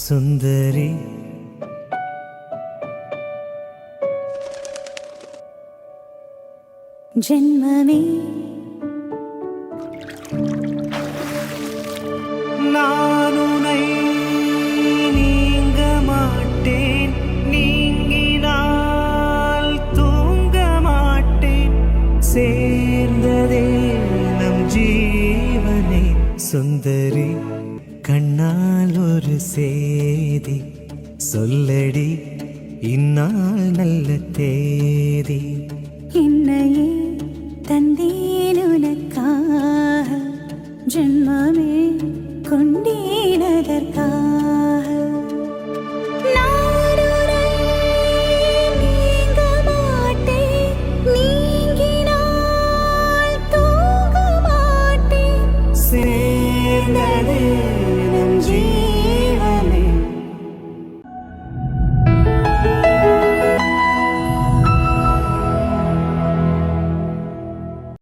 சுந்தரி. ஜென்மமே நான் உன்னை நீங்க மாட்டேன், நீங்கினால் தூங்க மாட்டேன். சேர்ந்ததே நம் ஜீவனே. சுந்தரி, கண்ணால் ஒரு சேதி சொல்லடி, இந்நாள் நல்ல தேதி. என்னையே தந்தேன் உனக்காக, ஜென்மமே கொண்டே